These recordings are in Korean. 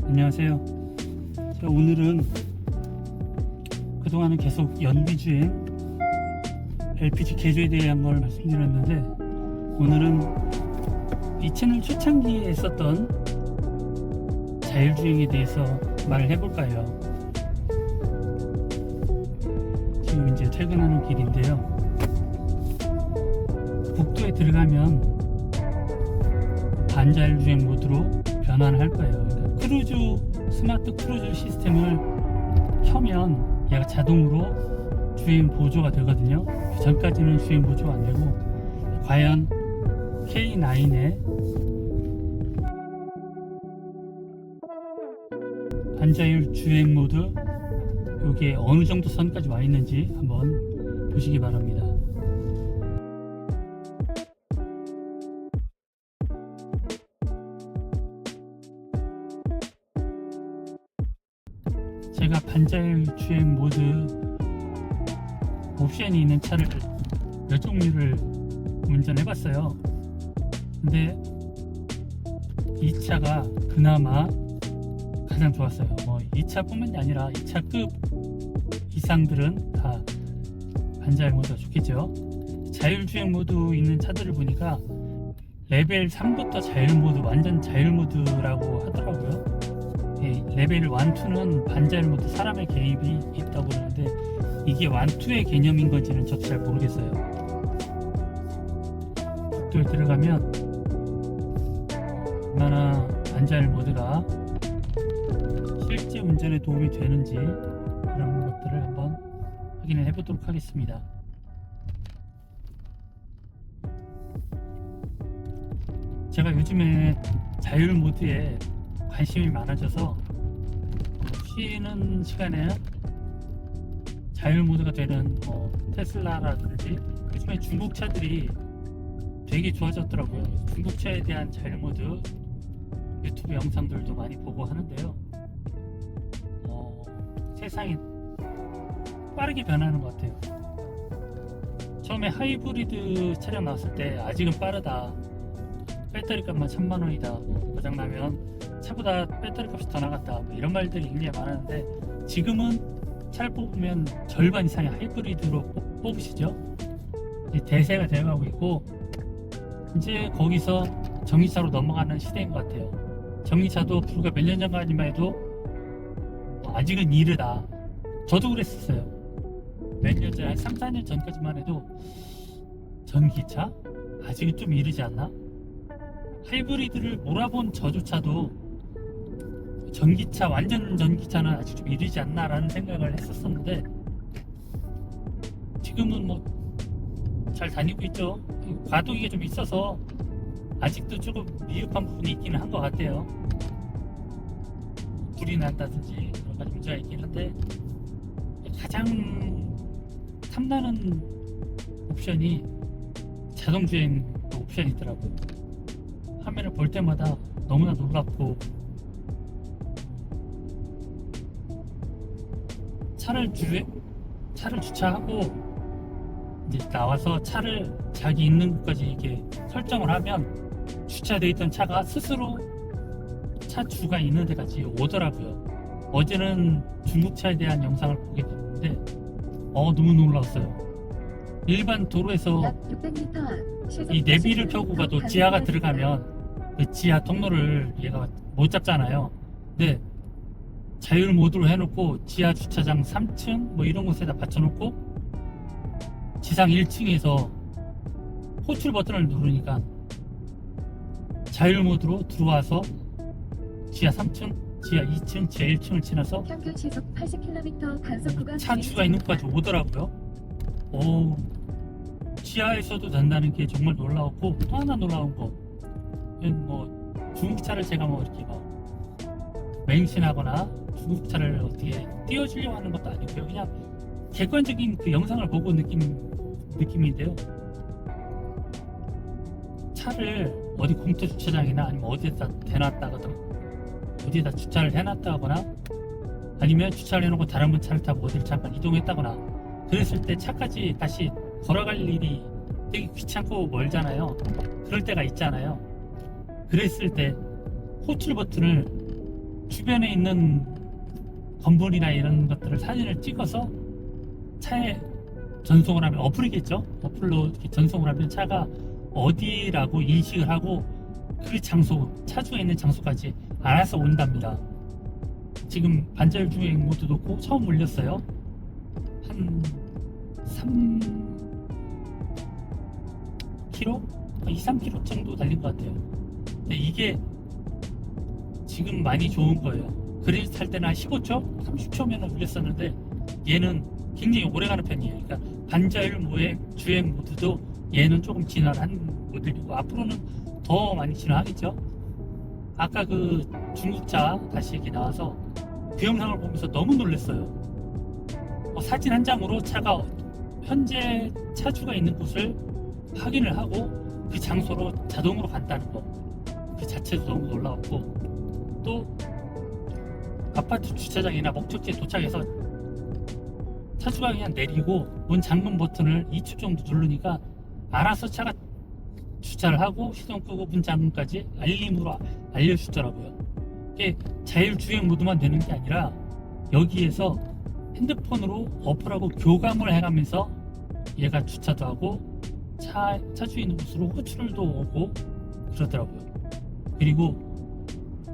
안녕하세요. 자, 오늘은 그동안은 계속 연비주행 LPG 개조에 대한 걸 말씀드렸는데, 오늘은 이 채널 초창기에 있었던 자율주행에 대해서 말을 해볼까 해요. 지금 이제 퇴근하는 길인데요, 국도에 들어가면 반자율주행 모드로 변환을 할 거예요. 그러니까 스마트 크루즈 시스템을 켜면 얘가 자동으로 주행 보조가 되거든요. 그 전까지는 주행 보조가 안 되고, 과연 K9의 반자율 주행 모드 이게 어느 정도 선까지 와 있는지 한번 보시기 바랍니다. 제가 반자율 주행 모드 옵션이 있는 차를 몇 종류를 운전해 봤어요. 근데 이 차가 그나마 가장 좋았어요. 이 차뿐만이 아니라 이 차급 이상들은 다 반자율 모드가 좋겠죠. 자율주행 모드 있는 차들을 보니까 레벨 3부터 자율 모드, 완전 자율 모드라고 하더라고요. 레벨 1, 2는 반자율 모드, 사람의 개입이 있다고 그러는데, 이게 1, 2의 개념인 건지는 저도 잘 모르겠어요. 국도에 들어가면 얼마나 반자율 모드가 실제 운전에 도움이 되는지 그런 것들을 한번 확인을 해보도록 하겠습니다. 제가 요즘에 자율 모드에 관심이 많아져서 쉬는 시간에 자율 모드가 되는 테슬라라든지 요즘에 중국 차들이 되게 좋아졌더라고요. 중국 차에 대한 자율 모드 유튜브 영상들도 많이 보고 하는데요, 세상이 빠르게 변하는 것 같아요. 처음에 하이브리드 차량 나왔을 때 아직은 빠르다, 배터리 값만 1000만원이다, 고장나면 차보다 배터리 값이 더 나갔다, 이런 말들이 굉장히 많았는데, 지금은 차를 뽑으면 절반 이상의 하이브리드로 뽑으시죠. 대세가 되어가고 있고, 이제 거기서 전기차로 넘어가는 시대인 것 같아요. 전기차도 불과 몇 년 전까지만 해도 아직은 이르다, 저도 그랬었어요. 몇 년 전, 한 3, 4년 전까지만 해도 전기차? 아직은 좀 이르지 않나? 하이브리드를 몰아본 저조차도 전기차, 완전 전기차는 아직 좀 이르지 않나 라는 생각을 했었었는데, 지금은 잘 다니고 있죠. 과도기가 좀 있어서 아직도 조금 미흡한 부분이 있기는 한 것 같아요. 불이 난다든지 여러 가지 문제가 있긴 한데, 가장 탐나는 옵션이 자동주행 옵션이 있더라고요. 화면을 볼 때마다 너무나 놀랍고, 차를 주차하고 이제 나와서 차를 자기 있는 곳까지 이렇게 설정을 하면 주차되어 있던 차가 스스로 차 주가 있는 데까지 오더라고요. 어제는 중국차에 대한 영상을 보게 됐는데 너무 놀라웠어요. 일반 도로에서 이 내비를 켜고 가도 지하가 들어가면 그 지하 통로를 얘가 못 잡잖아요. 근데 자율 모드로 해놓고 지하 주차장 3층 이런 곳에다 받쳐놓고 지상 1층에서 호출 버튼을 누르니까 자율 모드로 들어와서 지하 3층, 지하 2층, 지하 1층을 지나서 평균 시속 80km 단속 구간 차 주가 있는 곳까지 오더라고요. 지하에서도 된다는 게 정말 놀라웠고, 또 하나 놀라운 거, 중국차를 제가 이렇게 맹신하거나 중국차를 어떻게 띄워주려고 하는 것도 아니고요. 그냥 객관적인 그 영상을 보고 느낌인데요. 차를 어디 공터 주차장이나 아니면 어디에다 대놨다거나, 어디에다 주차를 해놨다거나, 아니면 주차를 해놓고 다른 분 차를 타고 어디를 잠깐 이동했다거나, 그랬을 때 차까지 다시 걸어갈 일이 되게 귀찮고 멀잖아요. 그럴 때가 있잖아요. 그랬을 때 호출 버튼을 주변에 있는 건물이나 이런 것들을 사진을 찍어서 차에 전송을 하면, 어플이겠죠? 어플로 이렇게 전송을 하면 차가 어디라고 인식을 하고 그 장소, 차주가 있는 장소까지 알아서 온답니다. 지금 반자율 주행 모드 놓고 처음 올렸어요. 한 3km? 2-3km 정도 달린 것 같아요. 근데 이게 지금 많이 좋은 거예요. 그릴 탈 때는 한 15초? 30초면 올렸었는데 얘는 굉장히 오래가는 편이에요. 그러니까 반자율 주행 모드도 얘는 조금 진화한 모델이고 앞으로는 더 많이 진화하겠죠. 아까 그 중국차 다시 얘기 나와서 그 영상을 보면서 너무 놀랐어요. 사진 한 장으로 차가 현재 차주가 있는 곳을 확인을 하고 그 장소로 자동으로 간다는 거, 그 자체도 너무 놀라웠고, 또 아파트 주차장이나 목적지에 도착해서 차주가 그냥 내리고 문 잠금 버튼을 2초 정도 누르니까 알아서 차가 주차를 하고 시동 끄고 문 잠금까지 알림으로 알려주더라고요. 이게 자율주행 모드만 되는 게 아니라 여기에서 핸드폰으로 어플하고 교감을 해가면서 얘가 주차도 하고 차주 있는 곳으로 호출도 오고 그러더라고요. 그리고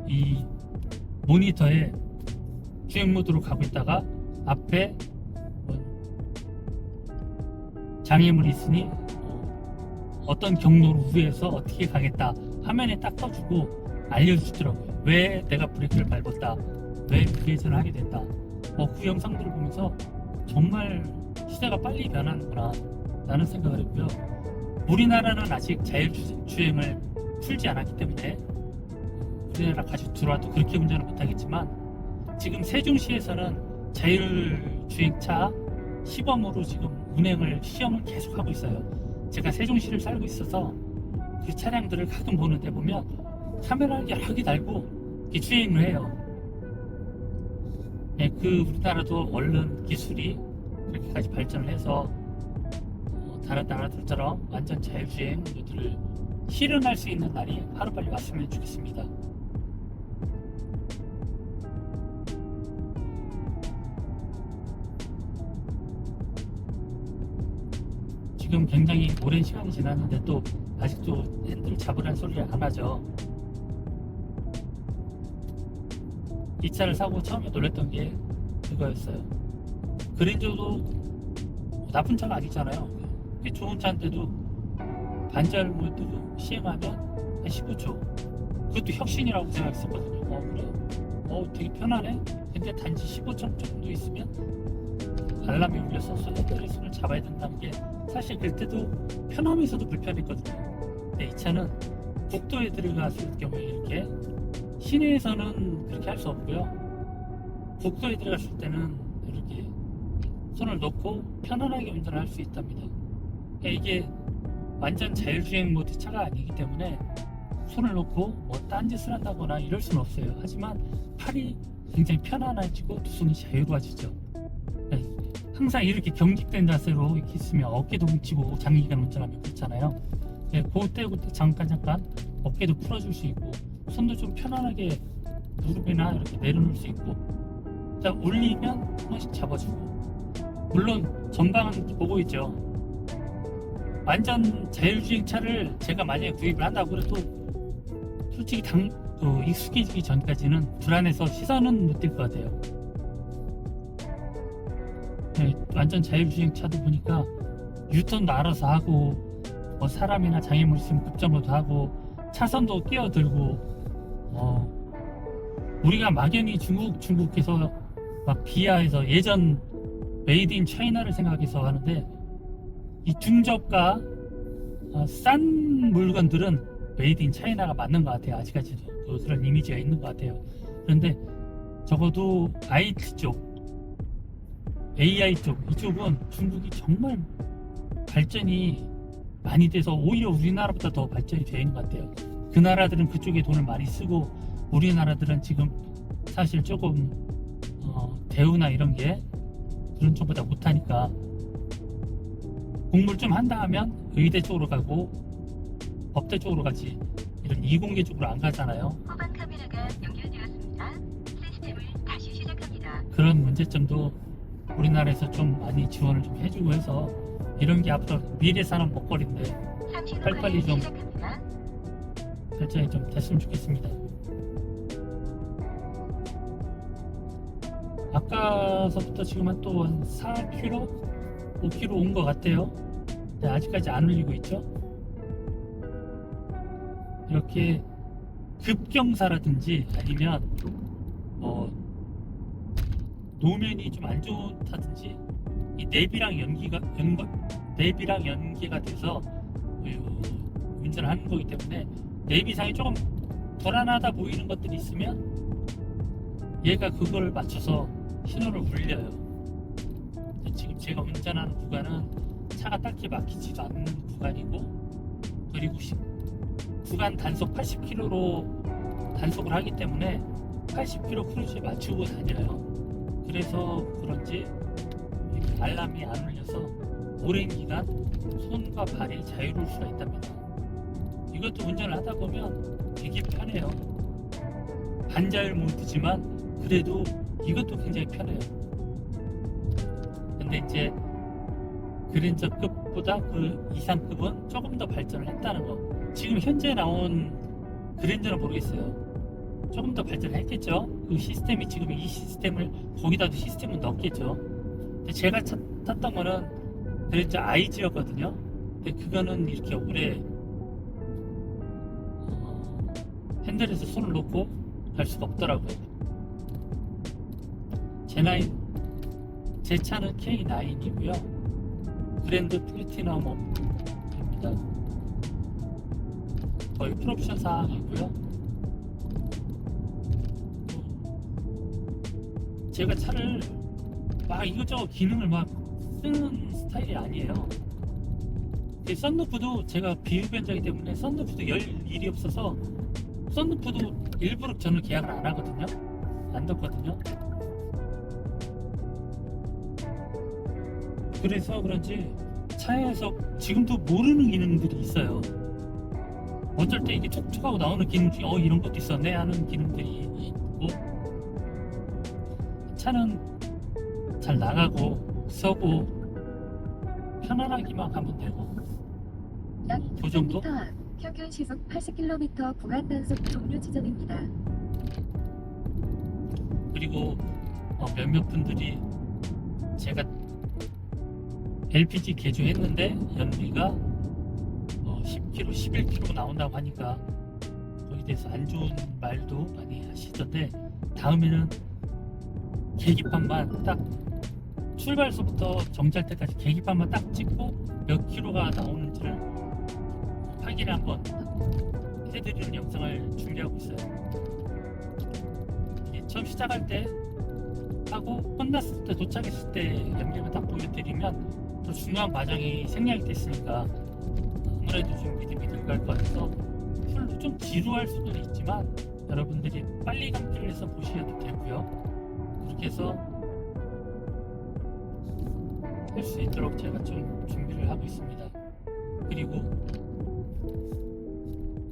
이 모니터에 주행 모드로 가고 있다가 앞에 장애물이 있으니 어떤 경로로 우회해서 어떻게 가겠다 화면에 딱 떠주고 알려주더라고요. 왜 내가 브레이크를 밟았다, 왜 우회전을 하게 됐다. 그 영상들을 보면서 정말 시대가 빨리 변하는구나 라는 생각을 했고요. 우리나라는 아직 자율주행을 풀지 않았기 때문에 우리나라까지 들어와도 그렇게 운전을 못하겠지만, 지금 세종시에서는 자율주행차 시범으로 지금 운행을 시험을 계속하고 있어요. 제가 세종시를 살고 있어서 그 차량들을 가끔 보는데 보면 카메라를 여러 개 달고 주행을 해요. 네, 우리나라도 얼른 기술이 그렇게까지 발전을 해서 다른 나라들처럼 완전 자율주행 모드를 실현할 수 있는 날이 하루빨리 왔으면 좋겠습니다. 지금 굉장히 오랜 시간이 지났는데 또 아직도 핸들 잡으라는 소리를 안 하죠. 이 차를 사고 처음에 놀랐던 게 그거였어요. 그랜저도 나쁜 차가 아니잖아요. 꽤 좋은 차인데도 반자율 모드 시행하면 한 15초. 그것도 혁신이라고 생각했었거든요. 그래? 되게 편하네? 근데 단지 15초 정도 있으면 알람이 울려서 핸들의 손을 잡아야 된다는 게 사실 그때도 편하면서도 불편했거든요. 근데 이 차는 국도에 들어갔을 경우에 이렇게, 시내에서는 그렇게 할 수 없고요. 국도에 들어갔을 때는 이렇게 손을 놓고 편안하게 운전을 할 수 있답니다. 그러니까 이게 완전 자율주행 모드 차가 아니기 때문에 손을 놓고 딴짓을 한다거나 이럴 수는 없어요. 하지만 팔이 굉장히 편안해지고 두 손이 자유로워지죠. 항상 이렇게 경직된 자세로 이렇게 있으면 어깨도 뭉치고 장기간 운전하면 그렇잖아요. 그때 잠깐 어깨도 풀어줄 수 있고 손도 좀 편안하게 무릎이나 이렇게 내려놓을 수 있고, 자 올리면 한 번씩 잡아주고, 물론 전방은 보고 있죠. 완전 자율주행 차를 제가 만약에 구입을 한다고 해도 솔직히 익숙해지기 전까지는 불안해서 시선은 못 뗄 것 같아요. 완전 자율주행 차도 보니까 유턴도 알아서 하고, 사람이나 장애물 있으면 급정거도 하고, 차선도 끼어들고, 우리가 막연히 중국에서 막 비하해서 예전 메이드 인 차이나를 생각해서 하는데, 이 중저가 싼 물건들은 메이드 인 차이나가 맞는 것 같아요. 아직까지도 그런 이미지가 있는 것 같아요. 그런데 적어도 IT 쪽, AI 쪽, 이쪽은 중국이 정말 발전이 많이 돼서 오히려 우리나라보다 더 발전이 되어 있는 것 같아요. 그 나라들은 그쪽에 돈을 많이 쓰고, 우리나라들은 지금 사실 조금 대우나 이런 게 그런 쪽보다 못하니까 공부를 좀 한다 하면 의대 쪽으로 가고 법대 쪽으로 가지 이런 이공계 쪽으로 안 가잖아요. 후방 카메라가 연결되었습니다. 그런 문제점도 우리나라에서 좀 많이 지원을 좀 해주고 해서 이런 게 앞으로 미래 산업 먹거리인데 빨리빨리 좀 결정이 좀 됐으면 좋겠습니다. 아까서부터 지금 한 또 한 4km, 5km 온 것 같아요. 근데 아직까지 안 울리고 있죠. 이렇게 급경사라든지 아니면 노면이 좀 안 좋다든지 이 내비랑 연계가 돼서 운전을 하는 거기 때문에 내비상이 조금 불안하다 보이는 것들이 있으면 얘가 그걸 맞춰서 신호를 울려요. 지금 제가 운전하는 구간은 차가 딱히 막히지도 않는 구간이고, 그리고 구간 단속 80km로 단속을 하기 때문에 80km 크루즈에 맞추고 다녀요. 그래서 그런지 알람이 안 울려서 오랜 기간 손과 발이 자유로울 수가 있답니다. 이것도 운전을 하다 보면 되게 편해요. 반자율 모드지만 그래도 이것도 굉장히 편해요. 근데 이제 그랜저급보다 그 이상급은 조금 더 발전을 했다는 거. 지금 현재 나온 그랜저는 모르겠어요. 조금 더 발전을 했겠죠. 그 시스템이 지금 이 시스템을 거기다도 시스템을 넣었겠죠. 근데 제가 탔던 거는 그랜저 IG였거든요. 근데 그거는 이렇게 오래 핸들에서 손을 놓고 갈 수가 없더라고요. 제 차는 K9이고요. 그랜드 플래티넘입니다. 거의 풀옵션 사항이고요. 제가 차를 막 이것저것 기능을 막 쓰는 스타일이 아니에요. 썬루프도 제가 비흡연자이기 때문에 썬루프도 열 일이 없어서 썬루프도 일부러 저는 계약을 안 하거든요. 안 덮거든요. 그래서 그런지 차에서 지금도 모르는 기능들이 있어요. 어쩔 때 이게 툭툭하고 나오는 기능 중에 이런 것도 있었네 하는 기능들이 있고, 차는 잘 나가고 서고 편안하기만 하면 되고, 약 그 정도? 3m 앞 평균 시속 80km 구간 단속 종료 지점입니다. 그리고 몇몇 분들이 제가 LPG 개조했는데 연비가 10km, 11km 나온다고 하니까 거기에 대해서 안 좋은 말도 많이 하시던데, 다음에는 계기판만 딱 출발서부터 정지할 때까지 계기판만 딱 찍고 몇 킬로가 나오는지를 확인을 한번 해드리는 영상을 준비하고 있어요. 이게 처음 시작할 때 하고 끝났을 때, 도착했을 때 연비를 딱 보여드리면 또 중요한 과정이 생략이 됐으니까 아무래도 좀 믿음이 들 것 같아서 풀로 좀 지루할 수도 있지만 여러분들이 빨리 감기를 해서 보셔도 되고요. 그렇게 해서 할 수 있도록 제가 좀 준비를 하고 있습니다. 그리고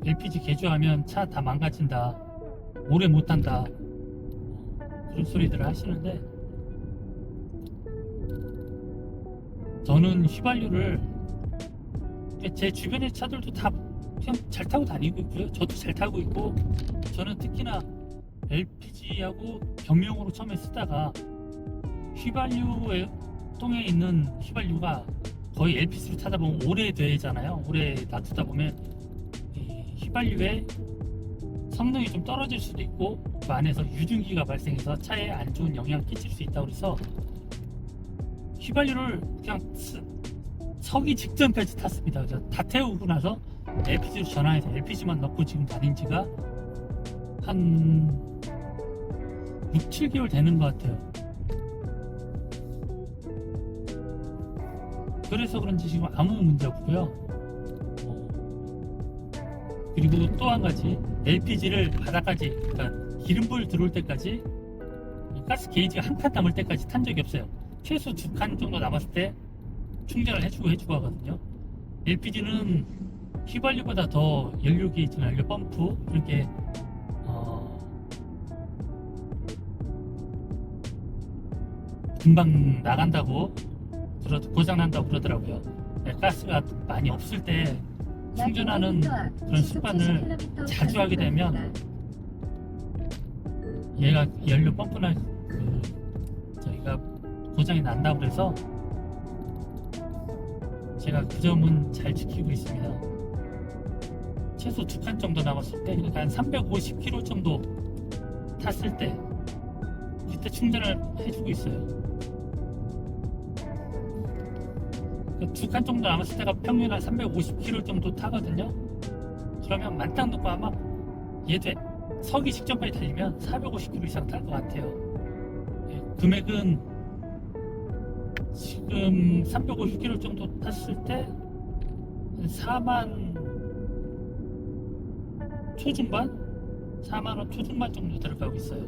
LPG 개조하면 차 다 망가진다, 오래 못 탄다, 그런 소리들을 하시는데, 저는 휘발유를 제 주변의 차들도 다 그냥 잘 타고 다니고 있고요. 저도 잘 타고 있고, 저는 특히나 LPG하고 겸용으로 처음에 쓰다가 휘발유에 통에 있는 휘발유가 거의 LPG로 타다 보면 오래되잖아요. 오래 놔두다 보면 이 휘발유의 성능이 좀 떨어질 수도 있고 그 안에서 유증기가 발생해서 차에 안 좋은 영향을 끼칠 수 있다고 해서 휘발유를 그냥 서기 직전까지 탔습니다. 그래서 다 태우고 나서 LPG로 전환해서 LPG만 넣고 지금 다닌 지가 한 6, 7개월 되는 것 같아요. 그래서 그런지 지금 아무 문제 없고요. 그리고 또 한 가지, LPG를 바닥까지, 그러니까 기름불 들어올 때까지, 가스 게이지가 한 칸 남을 때까지 탄 적이 없어요. 최소 2칸 정도 남았을 때 충전을 해주고 하거든요. LPG는 휘발유보다 더 연료 게이지나 연료 펌프 이렇게 금방 나간다고 고장 난다고 그러더라고요. 가스가 많이 없을 때 충전하는 그런 습관을 자주 하게 되면 얘가 연료 펌프나 저희가 고장이 난다고 그래서 제가 그 점은 잘 지키고 있습니다. 최소 2칸 정도 남았을 때, 그러니까 한 350km 정도 탔을 때 그때 충전을 해주고 있어요. 2칸 정도 남았을 때가 평균 한 350km 정도 타거든요. 그러면 만땅 놓고 아마 얘도 서기 직전까지 달리면 450km 이상 탈 것 같아요. 예, 금액은 지금 350km 정도 탔을 때 4만 초중반? 4만원 초중반 정도 들어가고 있어요.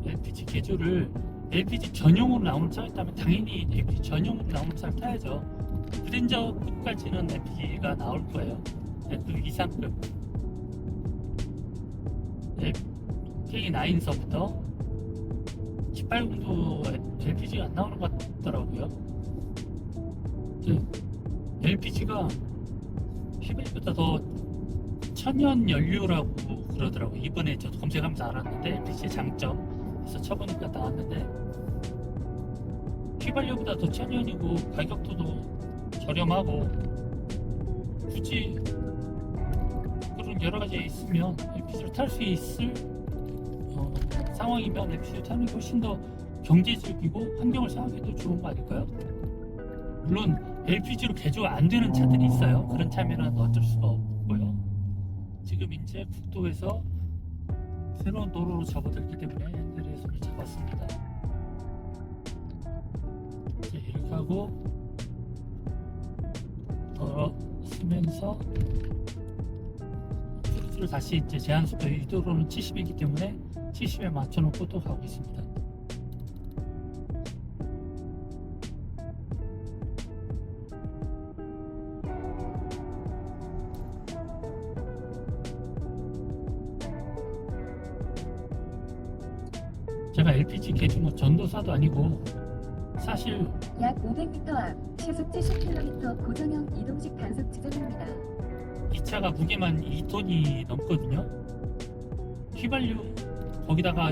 LPG 개조를 LPG 전용으로 나오는 차가 있다면 당연히 LPG 전용으로 나오는 차를 타야죠. 그랜저급까지는 LPG가 나올 거예요. 그 이상급 K9서부터 18금도 LPG가 안 나오는 것 같더라고요. LPG가 휘발유보다 더 천연 연료라고 그러더라고요. 이번에 저도 검색하면서 알았는데 LPG의 장점 그래서 쳐보니까 나왔는데 휘발유보다 더 천연이고 가격도 더 저렴하고 굳이 그런 여러 가지 있으면 LPG를 탈 수 있을 상황이면 LPG를 타는 게 훨씬 더 경제적이고 환경을 생각해도 좋은 거 아닐까요? 물론 LPG로 개조가 안 되는 차들이 있어요. 그런 차면은 어쩔 수가 없고요. 지금 이제 국도에서 새로운 도로로 접어들기 때문에 핸들에 손을 잡았습니다. 이제 이렇게 하고 더 쓰면서 크루즈를 다시 이제 제한속도 이 도로는 70이기 때문에 70에 맞춰놓고 또 가고 있습니다. 제가 LPG 개조 전도사도 아니고 사실 약 500m 앞 시속 70km 고정형 이동식 단속 지점입니다. 이 차가 무게만 2톤이 넘거든요. 휘발유 거기다가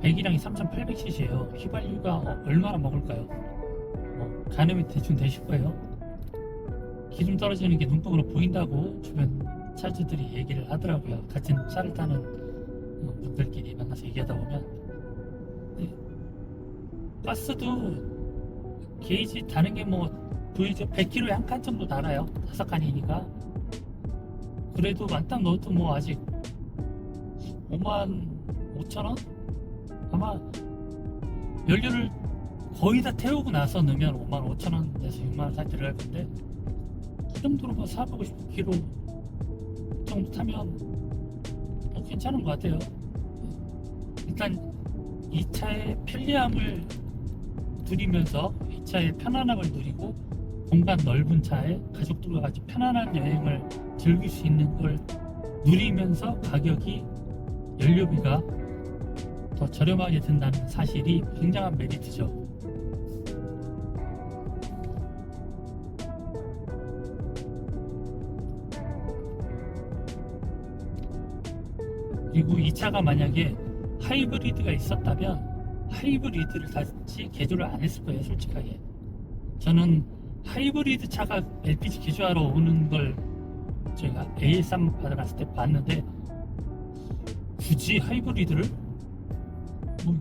배기량이 3800cc예요. 휘발유가 얼마나 먹을까요? 가늠이 대충 되실 거예요. 기름 떨어지는 게 눈금으로 보인다고 주변 차주들이 얘기를 하더라고요. 같은 차를 타는 분들끼리 만나서 얘기하다 보면 가스도 게이지 다는 게 보이죠? 100km에 한 칸 정도 달아요. 5칸이니까 그래도 만땅 넣어도 아직 55,000원? 아마 연료를 거의 다 태우고 나서 넣으면 55,000원에서 6만원 사이 들어갈 건데 그 정도로 450km 정도 타면 괜찮은 것 같아요. 일단 이 차의 편리함을 누리면서 이 차의 편안함을 누리고 공간 넓은 차에 가족들과 같이 편안한 여행을 즐길 수 있는 걸 누리면서 가격이 연료비가 더 저렴하게 든다는 사실이 굉장한 메리트죠. 그리고 이 차가 만약에 하이브리드가 있었다면 하이브리드를 다시 개조를 안 했을 거예요. 솔직하게 저는 하이브리드 차가 LPG 개조하러 오는 걸 제가 AS3 받아갔을 때 봤는데 굳이 하이브리드를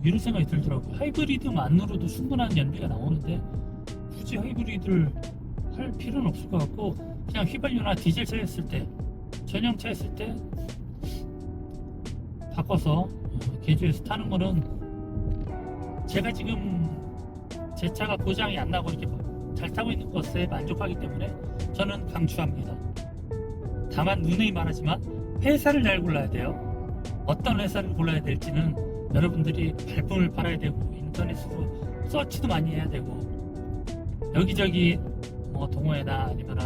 이런 생각이 들더라고요. 하이브리드만으로도 충분한 연비가 나오는데 굳이 하이브리드를 할 필요는 없을 것 같고 그냥 휘발유나 디젤 차였을 때 전용차 했을 때 바꿔서 개조해서 타는 거는 제가 지금 제 차가 고장이 안 나고 이렇게 잘 타고 있는 것에 만족하기 때문에 저는 강추합니다. 다만 누누이 말하지만 회사를 잘 골라야 돼요. 어떤 회사를 골라야 될지는 여러분들이 발품을 팔아야 되고 인터넷으로 서치도 많이 해야 되고 여기저기 동호회나 아니면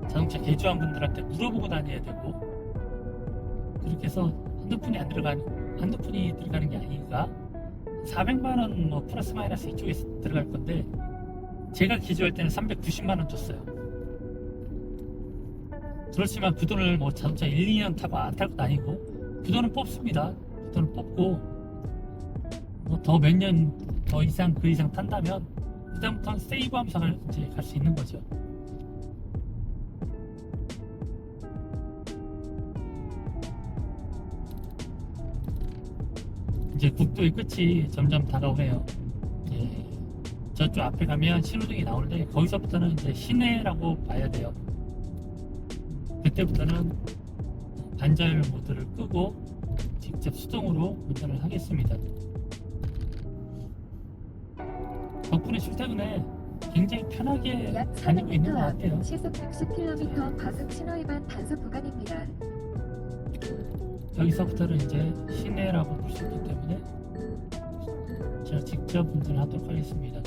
자동차 개조한 분들한테 물어보고 다녀야 되고 그렇게 해서 한두 푼이 들어가는 게 아닌가. 400만 원 뭐 플러스 마이너스 이쪽에 들어갈 건데 제가 기조할 때는 390만 원 줬어요. 그렇지만 그 돈을 뭐 자동차 1, 2년 타고 안 탈 것도 아니고 그 돈은 뽑습니다. 그 돈은 뽑고 뭐 더 몇 년 더 이상 그 이상 탄다면 그다음부터는 세이브하면서 이제 갈 수 있는 거죠. 이제 국도의 끝이 점점 다가오네요. 예, 저쪽 앞에 가면 신호등이 나오는데 거기서부터는 이제 시내라고 봐야 돼요. 그때부터는 반자율 모드를 끄고 직접 수동으로 운전을 하겠습니다. 덕분에 출퇴근에 굉장히 편하게 약 다니고 있는 400m 것 앞 같아요. 시속 60km 과속 신호 위반 단속 구간입니다. 여기서부터는 이제 시내라고 볼 수 있기 때문에 제가 직접 운전하도록 하겠습니다.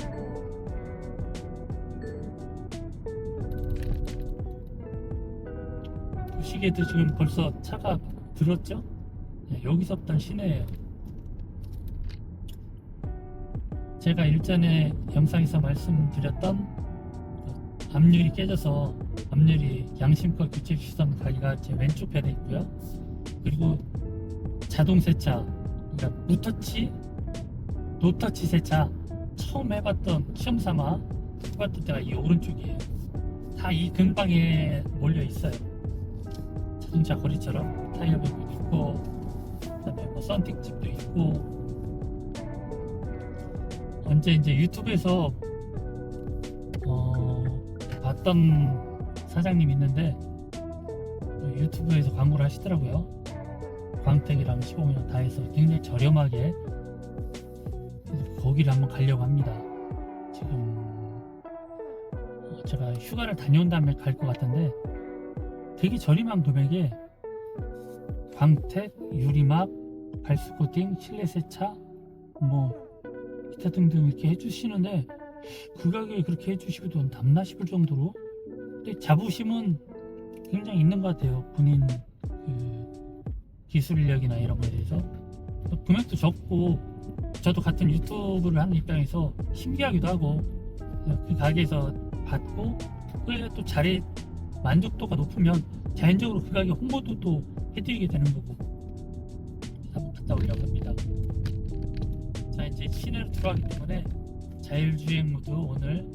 보시기에도 지금 벌써 차가 들었죠? 네, 여기서부터는 시내예요. 제가 일전에 영상에서 말씀드렸던 그 앞유리 깨져서 앞유리 양심껏 교체 시선 가기가 제 왼쪽 편에 있고요. 그리고 자동 세차, 그러니까 무터치, 노터치 세차 처음 해봤던 시험 삼아 해봤던 때가 이 오른쪽이에요. 다 이 근방에 몰려 있어요. 자동차 거리처럼 타이어 부분도 있고, 그다음에 뭐 썬팅집도 있고. 언제 이제 유튜브에서 봤던 사장님 있는데 유튜브에서 광고를 하시더라고요. 광택이랑 시공이랑 다 해서 굉장히 저렴하게. 거기를 한번 가려고 합니다. 지금 제가 휴가를 다녀온 다음에 갈 것 같은데 되게 저렴한 금액에 광택, 유리막, 발수 코팅, 실내 세차 뭐 기타 등등 이렇게 해주시는데 그 가격에 그렇게 해주시고도 남나 싶을 정도로. 근데 자부심은 굉장히 있는 것 같아요. 본인 그 기술력이나 이런 거에 대해서. 금액도 적고 저도 같은 유튜브를 하는 입장에서 신기하기도 하고 그 가게에서 받고 그게 또 만족도가 높으면 자연적으로 그 가게 홍보도 또 해드리게 되는 거고. 한번 갔다 오려고 합니다. 자, 이제 시내로 들어가기 때문에 자율주행 모드, 오늘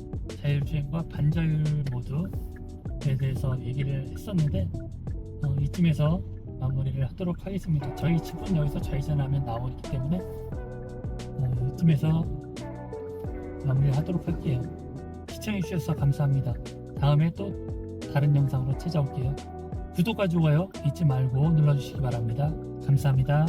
자율주행과 반자율 모드에 대해서 얘기를 했었는데 이쯤에서 마무리를 하도록 하겠습니다. 저희 집은 여기서 좌회전하면 나오기 때문에 이쯤에서 마무리를 하도록 할게요. 시청해 주셔서 감사합니다. 다음에 또 다른 영상으로 찾아올게요. 구독과 좋아요 잊지 말고 눌러주시기 바랍니다. 감사합니다.